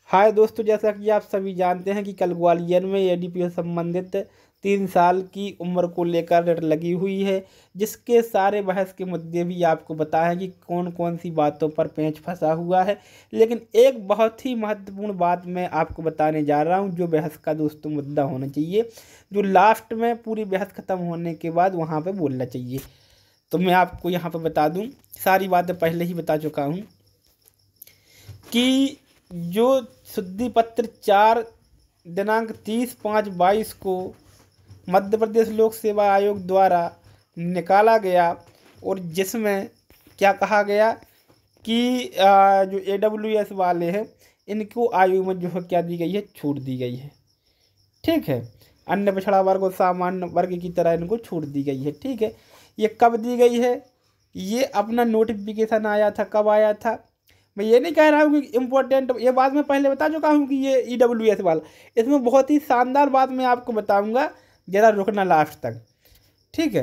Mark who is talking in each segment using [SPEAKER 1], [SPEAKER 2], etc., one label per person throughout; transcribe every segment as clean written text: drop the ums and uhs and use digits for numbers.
[SPEAKER 1] हाय दोस्तों, जैसा कि आप सभी जानते हैं कि कल ग्वालियर में एडीपी से संबंधित 3 साल की उम्र को लेकर रेड लगी हुई है, जिसके सारे बहस के मुद्दे भी आपको बताएं कि कौन कौन सी बातों पर पेंच फंसा हुआ है। लेकिन एक बहुत ही महत्वपूर्ण बात मैं आपको बताने जा रहा हूं, जो बहस का दोस्तों मुद्दा होना चाहिए, जो लास्ट में पूरी बहस खत्म होने के बाद वहाँ पर बोलना चाहिए। तो मैं आपको यहाँ पर बता दूँ, सारी बातें पहले ही बता चुका हूँ कि जो शुद्धि पत्र 4 दिनांक 30/5/22 को मध्य प्रदेश लोक सेवा आयोग द्वारा निकाला गया, और जिसमें क्या कहा गया कि जो AWS वाले हैं इनको आयु में जो है क्या दी गई है, छूट दी गई है। ठीक है, अन्य पिछड़ा वर्ग और सामान्य वर्ग की तरह इनको छूट दी गई है। ठीक है, ये कब दी गई है? ये अपना नोटिफिकेशन आया था, कब आया था? मैं ये नहीं कह रहा हूँ कि इम्पोर्टेंट, ये बात मैं पहले बता चुका हूँ कि ये EWS वाला, इसमें बहुत ही शानदार बात मैं आपको बताऊँगा, ज़रा रुकना लास्ट तक। ठीक है,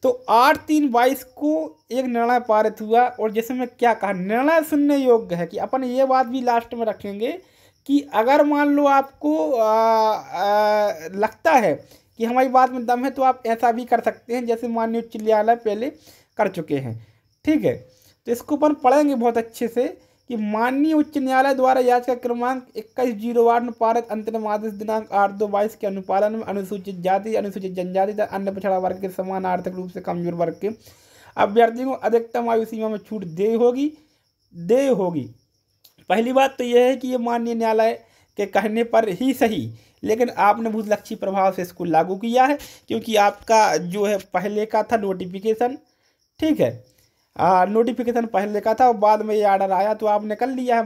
[SPEAKER 1] तो 8/3/22 को एक निर्णय पारित हुआ, और जिसमें क्या कहा, निर्णय सुनने योग्य है कि अपन ये बात भी लास्ट में रखेंगे कि अगर मान लो आपको लगता है कि हमारी बात में दम है तो आप ऐसा भी कर सकते हैं, जैसे माननीय उच्च न्यायालय पहले कर चुके हैं। ठीक है, तो इसको अपन पढ़ेंगे बहुत अच्छे से कि माननीय उच्च न्यायालय द्वारा याचिका क्रमांक 21/08 में पारित अंतरिम आदेश दिनांक 8/2/22 के अनुपालन में अनुसूचित जाति, अनुसूचित जनजाति तथा अन्य पिछड़ा वर्ग के समान आर्थिक रूप से कमजोर वर्ग के अभ्यर्थियों को अधिकतम आयु सीमा में छूट दे होगी। पहली बात तो यह है कि ये माननीय न्यायालय के कहने पर ही सही, लेकिन आपने भूलक्षी प्रभाव से इसको लागू किया है, क्योंकि आपका जो है पहले का था नोटिफिकेशन। ठीक है, नोटिफिकेशन पहले का था और बाद में ये ऑर्डर आया तो आपने कर लिया है।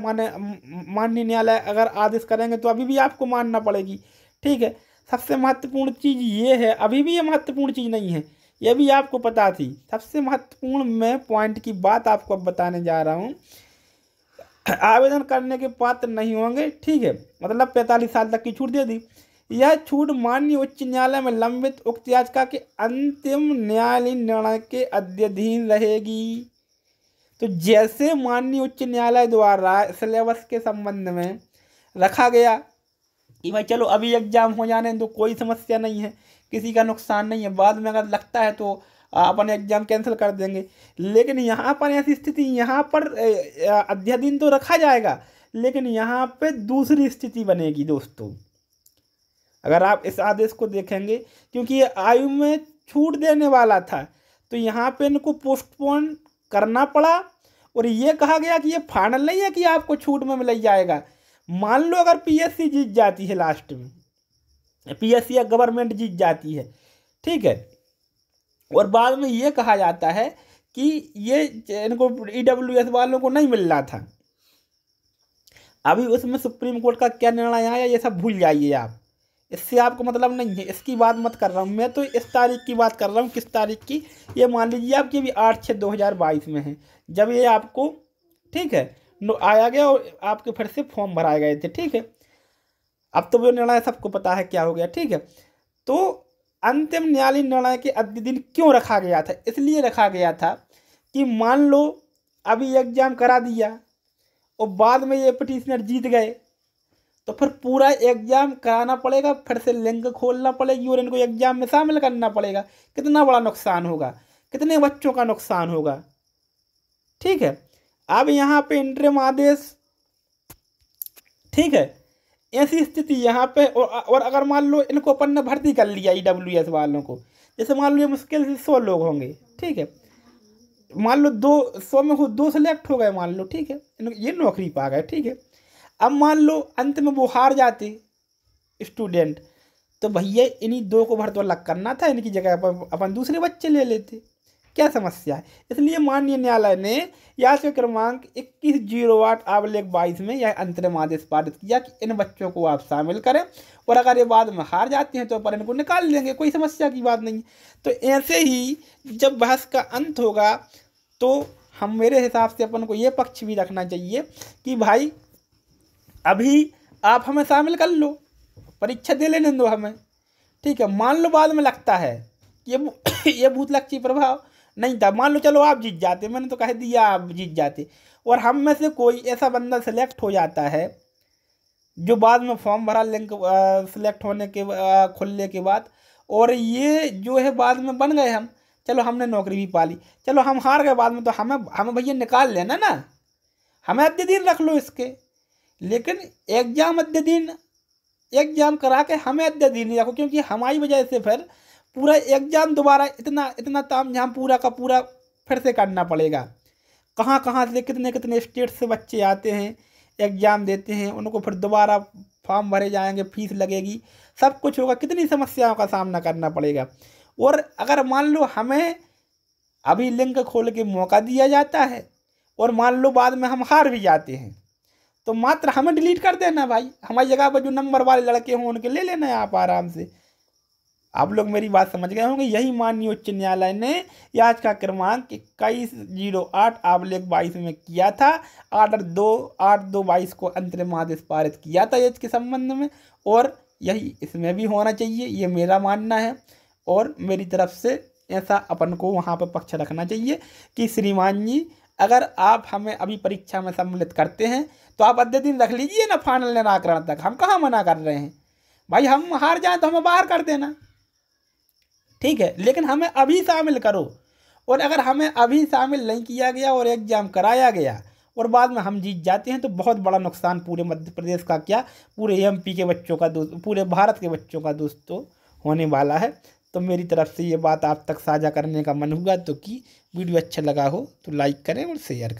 [SPEAKER 1] माननीय न्यायालय अगर आदेश करेंगे तो अभी भी आपको मानना पड़ेगी। ठीक है, सबसे महत्वपूर्ण चीज़ ये है, अभी भी ये महत्वपूर्ण चीज़ नहीं है, ये भी आपको पता थी। सबसे महत्वपूर्ण मैं पॉइंट की बात आपको अब बताने जा रहा हूँ। आवेदन करने के पात्र नहीं होंगे। ठीक है, मतलब 45 साल तक की छूट दे दी। यह छूट माननीय उच्च न्यायालय में लंबित उक्त याचिका के अंतिम न्यायालयीन निर्णय के अध्ययन रहेगी। तो जैसे माननीय उच्च न्यायालय द्वारा सिलेबस के संबंध में रखा गया कि भाई चलो अभी एग्जाम हो जाने तो कोई समस्या नहीं है, किसी का नुकसान नहीं है, बाद में अगर लगता है तो अपन एग्जाम कैंसिल कर देंगे। लेकिन यहाँ पर ऐसी स्थिति, यहाँ पर अध्ययन तो रखा जाएगा, लेकिन यहाँ पे दूसरी स्थिति बनेगी दोस्तों। अगर आप इस आदेश को देखेंगे, क्योंकि ये आयु में छूट देने वाला था, तो यहाँ पे इनको पोस्टपोन करना पड़ा, और ये कहा गया कि ये फाइनल नहीं है कि आपको छूट में मिल जाएगा। मान लो अगर PSC जीत जाती है, लास्ट में PSC या गवर्नमेंट जीत जाती है, ठीक है, और बाद में ये कहा जाता है कि ये इनको EWS वालों को नहीं मिल रहा था, अभी उसमें सुप्रीम कोर्ट का क्या निर्णय आया ये सब भूल जाइए आप, इससे आपको मतलब नहीं है, इसकी बात मत कर रहा हूँ मैं, तो इस तारीख की बात कर रहा हूँ। किस तारीख की? ये मान लीजिए आपकी अभी 8/6/2022 में है, जब ये आपको, ठीक है, आया गया और आपके फिर से फॉर्म भराए गए थे। ठीक है, अब तो वो निर्णय सबको पता है क्या हो गया। ठीक है, तो अंतिम न्यायालयीन निर्णय के अध्ययन क्यों रखा गया था? इसलिए रखा गया था कि मान लो अभी एग्जाम करा दिया और बाद में ये पिटिशनर जीत गए, तो फिर पूरा एग्जाम कराना पड़ेगा, फिर से लिंक खोलना पड़ेगी और इनको एग्जाम में शामिल करना पड़ेगा। कितना बड़ा नुकसान होगा, कितने बच्चों का नुकसान होगा। ठीक है, अब यहाँ पे इंटरिम आदेश, ठीक है, ऐसी स्थिति यहाँ पे, और अगर मान लो इनको अपन ने भर्ती कर लिया EWS वालों को, जैसे मान लो ये मुश्किल से 100 लोग होंगे, ठीक है, मान लो 200 में 2 सेलेक्ट हो गए, मान लो, ठीक है, ये नौकरी पा गए। ठीक है, अब मान लो अंत में वो हार जाते स्टूडेंट, तो भैया इन्हीं 2 को भर्ती अलग करना था, इनकी जगह पर अपन दूसरे बच्चे ले लेते, क्या समस्या है? इसलिए माननीय न्यायालय ने याचिका क्रमांक 21/08/22 में यह अंतरिम आदेश पारित किया कि इन बच्चों को आप शामिल करें, और अगर ये बाद में हार जाते हैं तो अपन इनको निकाल देंगे, कोई समस्या की बात नहीं। तो ऐसे ही जब बहस का अंत होगा तो हम, मेरे हिसाब से अपन को ये पक्ष भी रखना चाहिए कि भाई अभी आप हमें शामिल कर लो, परीक्षा दे लेने दो हमें। ठीक है, मान लो बाद में लगता है कि ये भूतलक्षी प्रभाव नहीं था, मान लो चलो आप जीत जाते, मैंने तो कह दिया आप जीत जाते, और हम में से कोई ऐसा बंदा सेलेक्ट हो जाता है जो बाद में फॉर्म भरा लिंक सिलेक्ट होने के खुलने के बाद, और ये जो है बाद में बन गए हम, चलो हमने नौकरी भी पा ली, चलो हम हार गए बाद में, तो हमें हमें भैया निकाल लेना ना, हमें अद्य दिन रख लो इसके। लेकिन एग्जाम अद्य दिन, एग्जाम करा के हमें अद्य दिन नहीं रखो, क्योंकि हमारी वजह से फिर पूरा एग्जाम दोबारा इतना इतना तामझाम पूरा का पूरा फिर से करना पड़ेगा। कहाँ कहाँ से कितने कितने स्टेट से बच्चे आते हैं, एग्ज़ाम देते हैं, उनको फिर दोबारा फॉर्म भरे जाएंगे, फीस लगेगी, सब कुछ होगा, कितनी समस्याओं का सामना करना पड़ेगा। और अगर मान लो हमें अभी लिंक खोल के मौका दिया जाता है और मान लो बाद में हम हार भी जाते हैं, तो मात्र हमें डिलीट कर देना भाई, हमारी जगह पर जो नंबर वाले लड़के हों उनके ले लेना है आप आराम से। आप लोग मेरी बात समझ गए होंगे। यही माननीय उच्च न्यायालय ने याचिका क्रमांक 2108/22 में किया था। ऑर्डर 2/8/22 को अंतरिम आदेश पारित किया था इसके संबंध में, और यही इसमें भी होना चाहिए, ये मेरा मानना है। और मेरी तरफ से ऐसा अपन को वहाँ पर पक्ष रखना चाहिए कि श्रीमान जी, अगर आप हमें अभी परीक्षा में सम्मिलित करते हैं तो आप अद्य दिन रख लीजिए ना, फाइनल निराकरण तक। हम कहाँ मना कर रहे हैं भाई, हम हार जाएं तो हमें बाहर कर देना, ठीक है, लेकिन हमें अभी शामिल करो। और अगर हमें अभी शामिल नहीं किया गया और एग्ज़ाम कराया गया और बाद में हम जीत जाते हैं, तो बहुत बड़ा नुकसान पूरे मध्य प्रदेश का क्या, पूरे एमपी के बच्चों का दोस्त, पूरे भारत के बच्चों का दोस्त तो होने वाला है। तो मेरी तरफ से ये बात आप तक साझा करने का मन हुआ, तो कि वीडियो अच्छा लगा हो तो लाइक करें और शेयर करें।